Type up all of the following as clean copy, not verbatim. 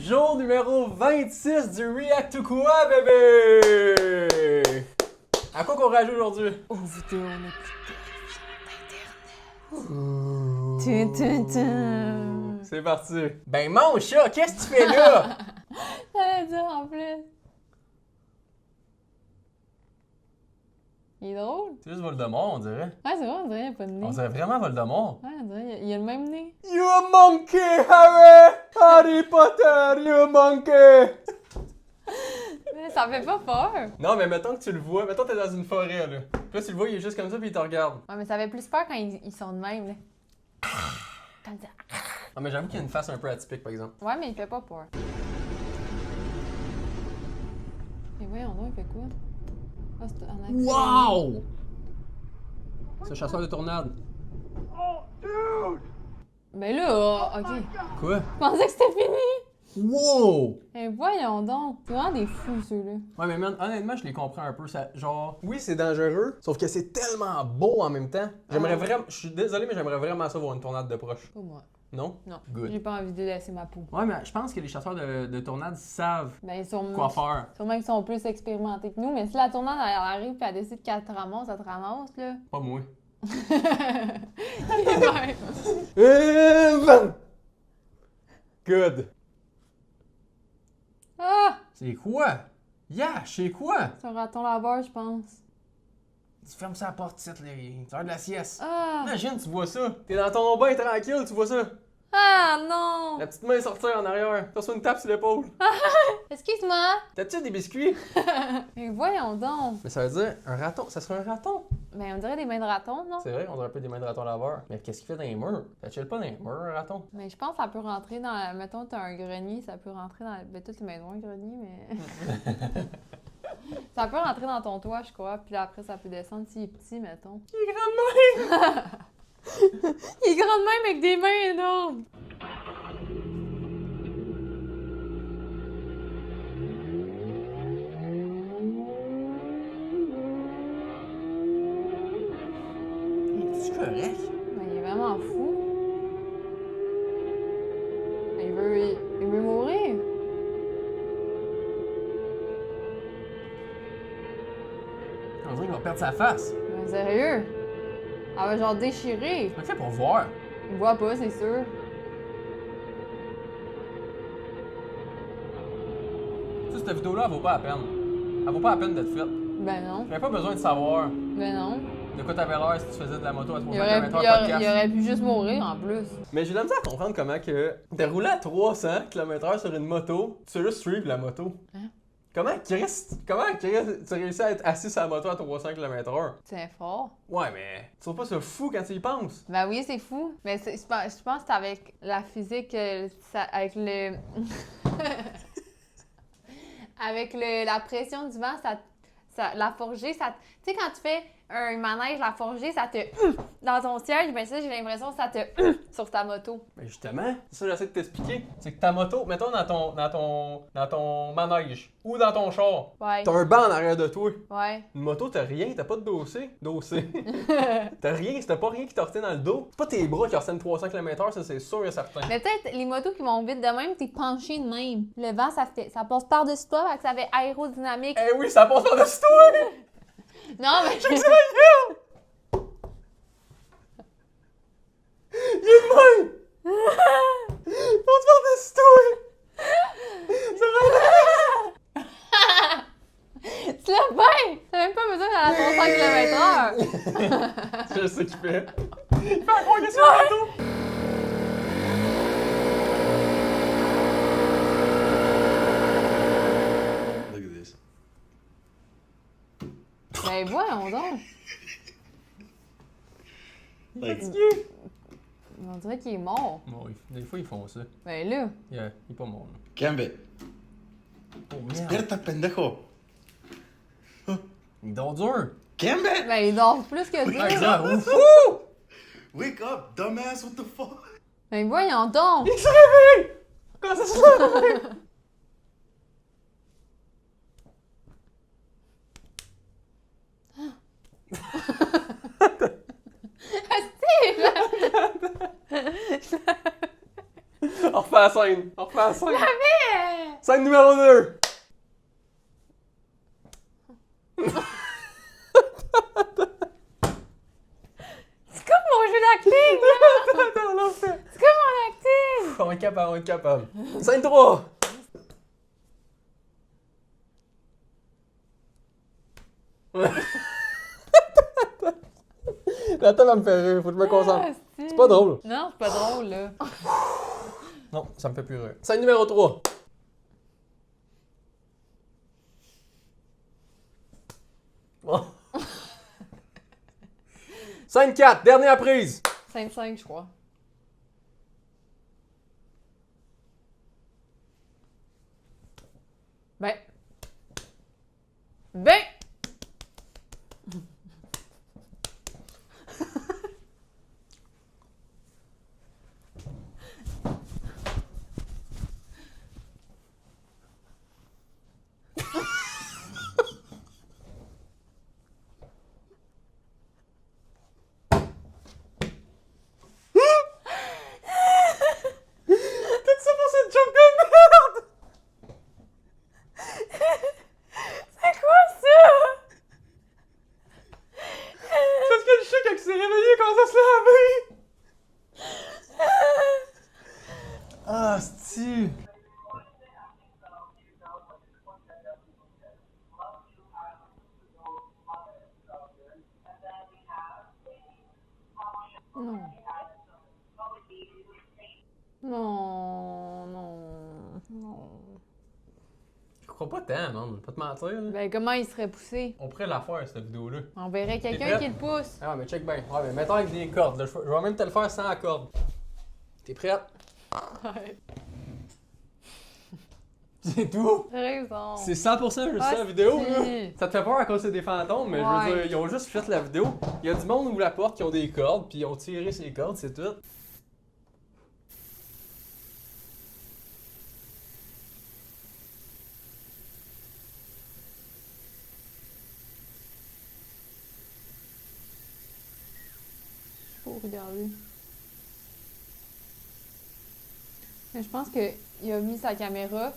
Jour numéro 26 du React to quoi, bébé? À quoi qu'on rajoute aujourd'hui? Aux vidéos, on est d'internet. C'est parti. Ben mon chat, qu'est-ce que tu fais là? J'allais dire en plus. Il est drôle. C'est juste Voldemort, on dirait. Ouais, c'est vrai, on dirait qu'il n'y a pas de nez. On dirait vraiment Voldemort. Ouais, on dirait il a le même nez. You a monkey, Harry! Harry Potter, you a monkey! Mais ça fait pas peur. Non, mais mettons que tu le vois. Mettons que t'es dans une forêt, là. Puis là, tu le vois, il est juste comme ça, puis il te regarde. Ouais, mais ça fait plus peur quand ils sont de même, là. Quand il dit... Ah, mais j'avoue qu'il a une face un peu atypique, par exemple. Ouais, mais il fait pas peur. Mais voyons donc, il fait quoi? Ah, c'est un accent. Wow! C'est un chasseur de tornades. Ben là, ok. Quoi? Je pensais que c'était fini. Wow! Mais voyons donc. C'est vraiment des fous, ceux-là. Ouais, mais man, honnêtement, je les comprends un peu. Ça, genre, oui, c'est dangereux, sauf que c'est tellement beau en même temps. J'aimerais vraiment, je suis désolé, mais j'aimerais vraiment ça voir une tornade de proche. Pas moi. Non? Non. Good. J'ai pas envie de laisser ma peau. Ouais, mais je pense que les chasseurs de tornades savent Ben, ils sont... quoi faire. Sûrement qu'ils sont plus expérimentés que nous, mais si la tornade elle arrive et elle décide qu'elle te ramasse, elle te ramasse, là. Pas moi. Ouais. Good. Ah! C'est quoi? Yeah, c'est quoi? C'est un raton laveur, je pense. Tu fermes ça à la porte, c'est l'heure de la sieste. Ah! Imagine, tu vois ça. T'es dans ton bain tranquille, tu vois ça. Ah non! La petite main sortir en arrière. T'as une tape sur l'épaule. Excuse-moi! T'as-tu des biscuits? Mais voyons donc! Mais ça veut dire un raton. Ça serait un raton. Ben, on dirait des mains de raton, non? C'est vrai, on dirait un peu des mains de raton laveur. Mais qu'est-ce qu'il fait dans les murs? Ça chill pas dans les murs, un raton? Mais je pense que ça peut rentrer dans... Mettons, t'as un grenier, ça peut rentrer dans... Ben, toutes les maisons, un grenier, mais... Ça peut rentrer dans ton toit, je crois, puis là, après, ça peut descendre s'il est petit, mettons. Il est grand de même! Il est grand de même avec des mains énormes! Es-tu correct? Ben, il est vraiment fou. Il veut mourir. On dirait qu'il va perdre sa face. Ben, sérieux? Elle va genre déchirer. Comment il fait pour voir? Il voit pas, c'est sûr. Tu sais, cette vidéo-là, elle vaut pas la peine. Elle vaut pas la peine d'être faite. Ben non. J'avais pas besoin de savoir Ben non. de quoi t'avais l'air si tu faisais de la moto à 300 Il km/h podcast. aurait pu juste mourir en plus. Mais j'ai de la misère à comprendre comment que t'as roulé à 300 km/h sur une moto, tu sais juste suivre la moto. Hein? Comment Chris, tu réussis à être assis sur la moto à 300 km/h? C'est fort. Ouais, mais tu trouves pas ça fou quand tu y penses? Ben oui, c'est fou. Mais je pense que c'est avec la physique, avec le... avec la pression du vent, la forgée, ça... Tu sais, quand tu fais un manège, la forgée, ça te... dans ton siège, ben ça, j'ai l'impression que ça te... sur ta moto. Mais justement, c'est ça que j'essaie de t'expliquer. C'est que ta moto, mettons dans ton manège ou dans ton char, Ouais. t'as un banc en arrière de toi. Ouais. Une moto, t'as rien, t'as pas de dossier. T'as pas rien qui te retient dans le dos. C'est pas tes bras qui retiennent 300 km/h, ça c'est sûr et certain. Mais peut-être les motos qui vont vite de même, t'es penché de même. Le vent, ça passe par-dessus toi, fait que ça fait aérodynamique. Eh oui, ça passe par-dessus toi! Non, mais... Check ça, regarde! Il est de même! On se par-dessus toi! C'est vrai! Tu l'as bien! T'as même pas besoin d'aller à 300 km/h! C'est juste ça qu'il fait. Il fait encore que sur la moto! Look at this. Ben voyons donc! Like, On dirait qu'il est mort. Bon, des fois ils font ça. Ben là! Il est pas mort. là. Gambit. Oh merde! Despierta, pendejo. Il dort dur! Gambit! Ben il dort plus que ça! Exemple! Ouf! Wake up, dumbass, what the fuck? Ben voyons donc! Il se réveille! Comment ça se réveille? Steve! On refait la scène. On refait la scène. Mais... Scène numéro 2. C'est comme mon jeu d'acting, là! Attends, on l'a fait. C'est comme mon acting! On est capable, on est capable. Scène 3. La table va me faire rire, faut que je me concentre. C'est pas drôle. Non, c'est pas drôle, là. Non, ça me fait plus rire. Scène numéro 3. Bon. Scène 4, dernière prise. 5-5, je crois. Ben. Ben! T'as dit ça pour cette joke de merde? C'est quoi ça? C'est parce que le chat, quand il s'est réveillé, il commence à se laver. Ah, c'ti. Non. Non, non, non. Je crois pas tant, man. Pas te mentir, là. Ben, comment il serait poussé? On pourrait la faire, cette vidéo-là. On verrait T'es quelqu'un prête? qui le pousse. Ah, mais check bien. Ouais, mais mettons avec des cordes. Là. Je vais même te le faire sans corde. T'es prête? Ouais. C'est tout. T'as raison. C'est 100% juste ça, la Ah, vidéo, si. là. Ça te fait peur à cause c'est des fantômes, mais je Ouais. veux dire, ils ont juste fait la vidéo. Il y a du monde ouvre la porte qui ont des cordes, puis ils ont tiré ces cordes, c'est tout. Faut regarder. Mais je pense qu'il a mis sa caméra,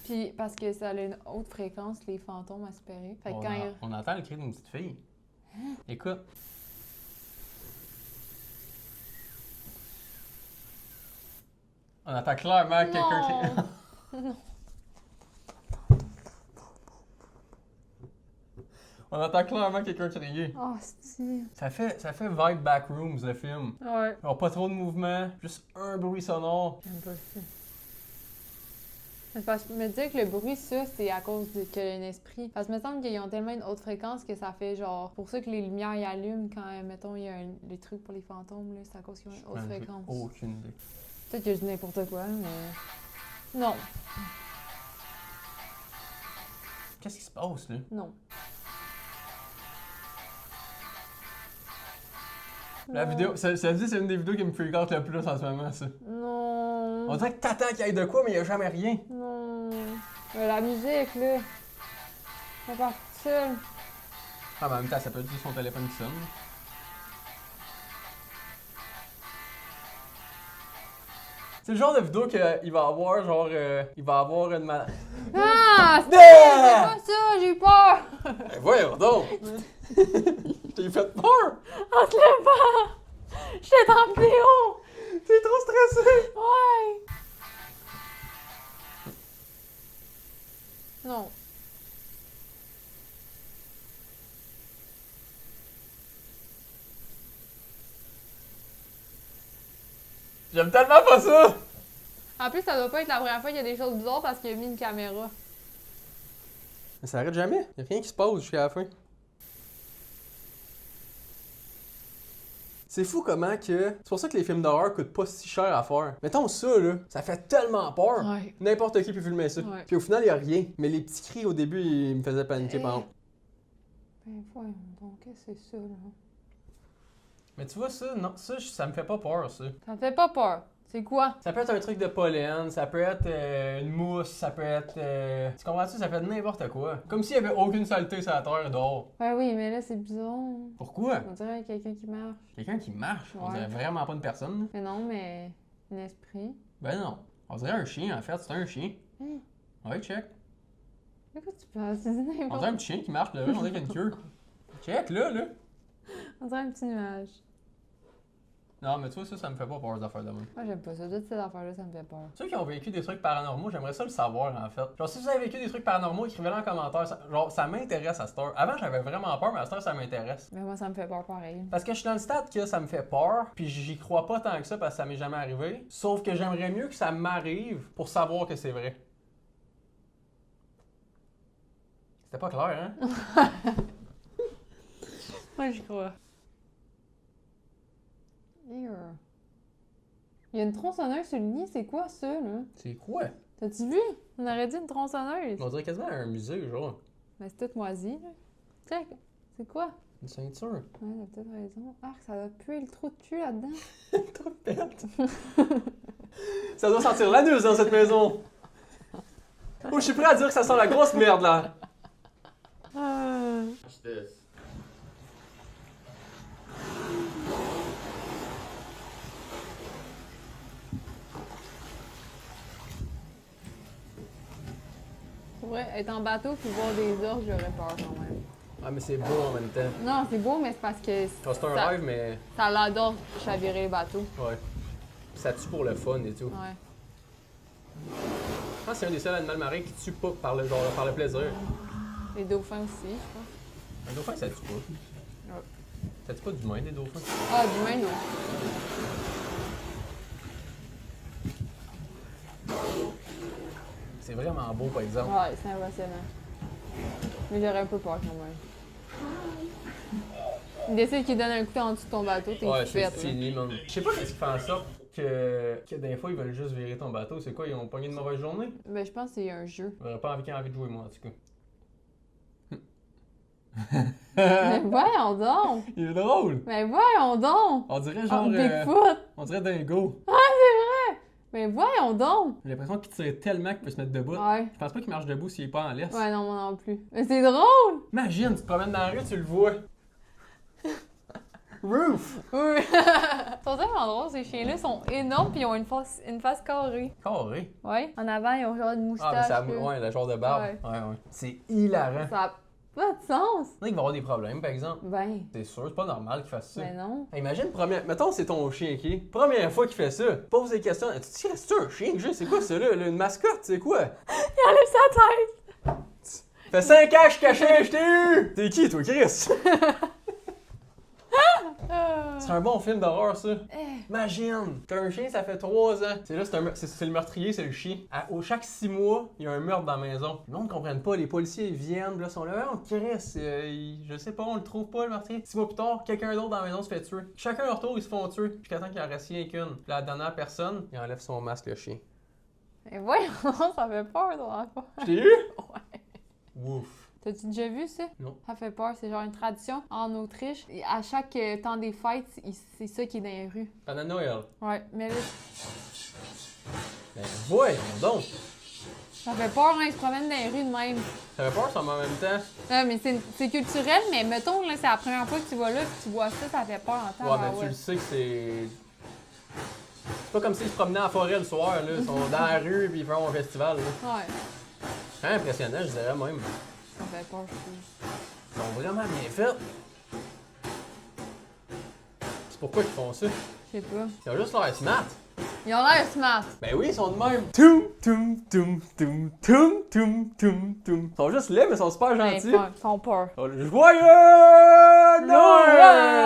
puis parce que ça a une haute fréquence, les fantômes aspirés. Fait que quand il... On entend le cri d'une petite fille. Écoute. On entend clairement quelqu'un qui... Non. On entend clairement quelqu'un crier. Oh, c'est... Ça fait vibe Backrooms, le film. Ouais. Alors, pas trop de mouvement, juste un bruit sonore. J'aime pas ça. Mais parce que me dire que le bruit, ça, c'est à cause de qu'il y a un esprit. Parce que me semble qu'ils ont tellement une haute fréquence que ça fait genre... Pour ça que les lumières y allument quand, mettons, il y a les trucs pour les fantômes, là, c'est à cause qu'ils ont une haute fréquence. Aucune idée. Peut-être que je dis n'importe quoi, mais... Non. Qu'est-ce qui se passe, là? Non. La Non. vidéo, ça dit c'est une des vidéos qui me freak out le plus en ce moment, ça. Non. On dirait que t'attends qu'il y ait de quoi, mais il y a jamais rien. Non. Mais la musique, là. C'est pas seule. Ah, mais en même temps, ça peut être juste son téléphone qui sonne. C'est le genre de vidéo qu'il va avoir, genre, il va avoir une malade. Ah! C'est Ah! pas ça, j'ai eu peur! Ben voyons donc! Je t'ai fait peur! On te lève pas! J'étais dans le haut! T'es trop stressé! Ouais! Non. J'aime tellement pas ça! En plus, ça doit pas être la première fois qu'il y a des choses bizarres parce qu'il a mis une caméra. Mais ça arrête jamais. Y'a rien qui se passe jusqu'à la fin. C'est fou comment que... C'est pour ça que les films d'horreur coûtent pas si cher à faire. Mettons ça, là, ça fait tellement peur. Ouais. N'importe qui peut filmer ça. Ouais. Puis au final, y'a rien. Mais les petits cris au début, ils me faisaient paniquer, par exemple. Ben voyons donc, qu'est-ce que c'est ça, là? Mais tu vois ça, non, ça me fait pas peur, ça. Ça me fait pas peur. C'est quoi? Ça peut être un truc de pollen, ça peut être une mousse, ça peut être... Tu comprends-tu? Ça peut être n'importe quoi. Comme s'il y avait aucune saleté sur la terre dehors. Ben oui, mais là, c'est bizarre. Pourquoi? On dirait quelqu'un qui marche. Quelqu'un qui marche, on Ouais. dirait vraiment pas une personne. Mais non, mais un esprit. Ben non. On dirait un chien, en fait. C'est un chien. Hein? Ouais, check. De quoi tu penses? C'est On n'importe dirait un petit chien qui marche, là. On dirait qu'il y a une queue. Check, là. On dirait un petit nuage. Non, mais tu vois, ça me fait pas peur, ces affaires de même. Moi, j'aime pas ça. Toutes ces affaires-là, ça me fait peur. Ceux qui ont vécu des trucs paranormaux, j'aimerais ça le savoir, en fait. Genre, si vous avez vécu des trucs paranormaux, écrivez-le en commentaire. Ça m'intéresse à cette heure. Avant, j'avais vraiment peur, mais à cette heure, ça m'intéresse. Mais moi, ça me fait peur pareil. Parce que je suis dans le stade que ça me fait peur, puis j'y crois pas tant que ça parce que ça m'est jamais arrivé. Sauf que j'aimerais mieux que ça m'arrive pour savoir que c'est vrai. C'était pas clair, hein? Moi, j'y crois. Il y a une tronçonneuse sur le lit, c'est quoi ça, là? C'est quoi? T'as-tu vu? On aurait dit une tronçonneuse. On dirait quasiment un musée, genre. Mais c'est tout moisi, là. Check, c'est quoi? Une ceinture. Ouais, t'as peut-être raison. Ah, ça doit puer le trou de cul là-dedans. Trop de pète. Ça doit sentir l'anus dans cette maison. Oh, je suis prêt à dire que ça sent la grosse merde, là. Watch this. Pour vrai, être en bateau puis voir des orques, j'aurais peur quand même. Ah, mais c'est beau en même temps. Non, c'est beau, mais c'est parce que C'est un Ça- rêve, mais. ça l'adore chavirer les bateaux. Ouais. Ça tue pour le fun et tout. Ouais. Je pense que c'est un des seuls animaux marins qui tue pas par le, par le plaisir. Les dauphins aussi, je pense. Un dauphin, ça tue pas. Ouais. Ça tue pas d'humain, des dauphins. Ah, du moins, non. C'est vraiment beau, par exemple. Ouais, c'est impressionnant. Mais j'aurais un peu peur quand même. Il décide qu'il donne un coup en dessous de ton bateau, t'es Ouais, c'est faite, là. fini, man. Je sais pas qu'est-ce qui fait en sorte que des fois, ils veulent juste virer ton bateau. C'est quoi, ils ont pogné une mauvaise journée? Ben, je pense que c'est un jeu. J'aurais pas envie de jouer, moi, en tout cas. Mais voyons donc! Il est drôle! Mais voyons donc! On dirait Oh, genre. Bigfoot! On dirait Dingo. Mais voyons donc! J'ai l'impression qu'il tire tellement qu'il peut se mettre debout. Ouais. Je pense pas qu'il marche debout s'il est pas en laisse. Ouais, non, moi non plus. Mais c'est drôle! Imagine, tu te promènes dans la rue, tu le vois. Roof! Oui! Ils sont tellement drôles, ces chiens-là. Ils sont énormes pis ils ont une face carrée. Carré. Ouais. En avant, ils ont genre une moustache. Ah, mais ça. là. Ouais, le genre de barbe. Ouais. Ouais, ouais. C'est hilarant. Ça a pas de sens! Il va y avoir des problèmes, par exemple. Ben, C'est sûr, c'est pas normal qu'il fasse ça. ben non. Hey, imagine, mettons, c'est ton chien qui. Première fois qu'il fait ça. Pose des questions. Tu te dis, c'est-tu un chien que j'ai? C'est quoi ça, là? Une mascotte, c'est quoi? Il enlève sa tête! Ça fait 5 ans que je cachais, je t'ai eu! T'es qui, toi, Chris? C'est un bon film d'horreur, ça. Imagine, t'as un chien, ça fait 3 ans. C'est là, c'est le meurtrier, c'est le chien. Chaque 6 mois, il y a un meurtre dans la maison. Le monde ne comprenne pas, les policiers ils viennent, là, sont là, on Chris, je sais pas, on le trouve pas, le meurtrier. 6 mois plus tard, quelqu'un d'autre dans la maison se fait tuer. Chacun leur tour, ils se font tuer. Jusqu'à temps qu'il en reste rien qu'une. Puis la dernière personne, il enlève son masque, le chien. Mais voyons, ça fait peur, ton enfant. Je t'ai eu? Ouais. Ouf. T'as-tu déjà vu ça? Non. Ça fait peur, c'est genre une tradition en Autriche. Et à chaque temps des fêtes, c'est ça qui est dans les rues. Pendant Noël. Ouais, mais là, Ben voyons donc. ça fait peur, hein, ils se promènent dans les rues de même. Ça fait peur, ça, mais en même temps. Mais c'est culturel, mais mettons, là, c'est la première fois que tu vas là puis tu vois ça fait peur en temps. Ouais, ben tu le sais que c'est. C'est pas comme s'ils se promenaient en forêt le soir, là. Ils sont dans la rue puis ils font un festival, là. Ouais, C'est impressionnant, je dirais même. ça fait peur, je trouve. Ils sont vraiment bien faits. C'est pourquoi ils font ça. Je sais pas. Ils ont juste l'air smart. Ils ont l'air smart. Ben oui, ils sont de même. Toum, toum, toum, toum, toum, toum, toum, toum. Ils sont juste laids, mais ils sont super Ben, gentils. ils font peur. Joyeux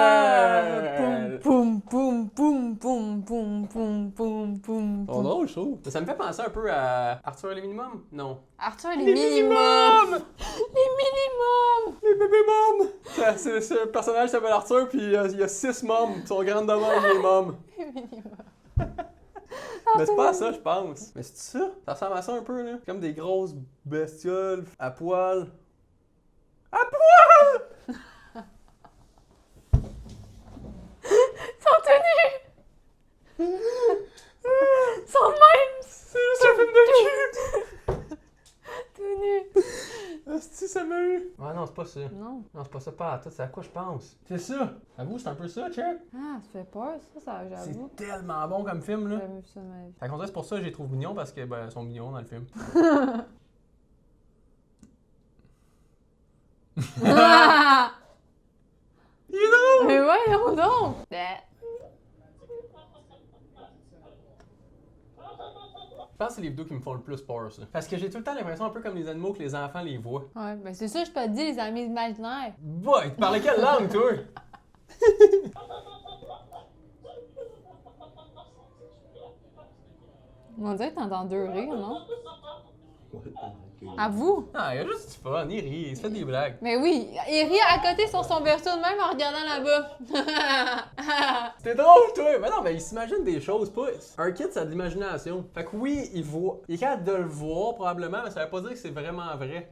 Noël! Poum, poum, poum, poum, poum, poum, poum, poum, Ils sont drôles, je trouve. Ça me fait penser un peu à Arthur et les Minimums? Non. Arthur, les minimums! Les minimums! Les bébés mômes! C'est un personnage qui s'appelle Arthur, puis il y a 6 mômes. Ils sont grandes de même, les mômes. Les minimums. Mais c'est pas ça, je pense. Mais c'est ça? Ça ressemble à ça un peu, là. Comme des grosses bestioles à poil. À poil! Ils sont tenus! Ils sont de même! C'est juste un film de cul! Tenus! Si ça m'a eu! Ah non, c'est pas ça. Non. Non, c'est pas ça, pas à tout. C'est à quoi je pense? C'est ça! Avoue, c'est un peu ça, check! Ah, ça fait peur, ça, j'avoue. C'est tellement bon comme film, J'ai là. jamais vu ça de ma vie. Fait qu'on dirait c'est pour ça que je les trouve mignons parce que, ben, ils sont mignons dans le film. You know! Mais voyons donc! Je pense que c'est les vidéos qui me font le plus peur, ça. Parce que j'ai tout le temps l'impression, un peu comme les animaux, que les enfants les voient. Ouais, ben c'est ça, je peux te dire, les amis imaginaires. Boy, tu parlais quelle langue, toi? On dirait que t'entends deux rires, non? What the heck? À vous? Ah, il a juste du fun, il rit, il se fait des blagues. Mais oui, il rit à côté sur son berceau de même en regardant là-bas. C'était drôle, toi! Mais non, mais il s'imagine des choses, pas. Un kid, ça a de l'imagination. Fait que oui, il voit. Il est capable de le voir, probablement, mais ça veut pas dire que c'est vraiment vrai.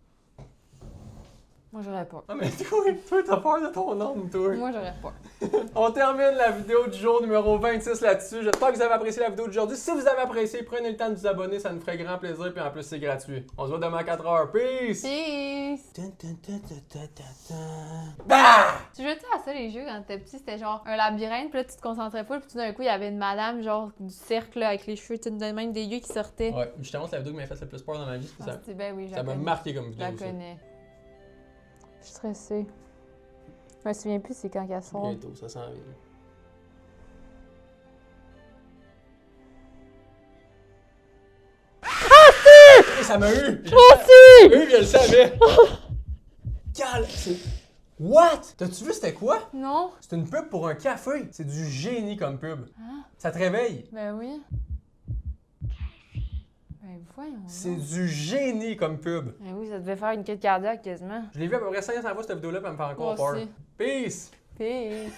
Moi, j'aurais pas. Ah, mais toi, t'as peur de ton homme, toi. Moi, j'aurais pas. On termine la vidéo du jour numéro 26 là-dessus. J'espère que vous avez apprécié la vidéo d'aujourd'hui. Si vous avez apprécié, prenez le temps de vous abonner, ça nous ferait grand plaisir. Puis en plus, c'est gratuit. On se voit demain à 4h. Peace! Peace! Bah! Tu jouais à ça, les jeux, quand t'étais petit? C'était genre un labyrinthe, puis là, tu te concentrais pas, puis tout d'un coup, il y avait une madame, genre, du cercle, là, avec les cheveux, tout de même des yeux qui sortaient. Ouais, je t'annonce la vidéo qui m'a fait le plus peur dans ma vie. Ah, ben oui, je Ça la m'a connais. marqué comme Je vidéo. la ça. connais. Je suis stressée. Je me souviens plus c'est quand qu'elle sort. Bientôt, ça s'en vient. Hey, ça m'a eu! Oui, je le savais! Cal, c'est. What? T'as-tu vu c'était quoi? Non? C'est une pub pour un café. C'est du génie comme pub. Hein? Ça te réveille. Ben oui. Ben voyons. C'est donc. du génie comme pub. Ben oui, ça devait faire une quête cardiaque quasiment. Je l'ai vu à peu près 500 fois cette vidéo-là, puis elle me fait encore Moi peur. aussi. Peace! Peace.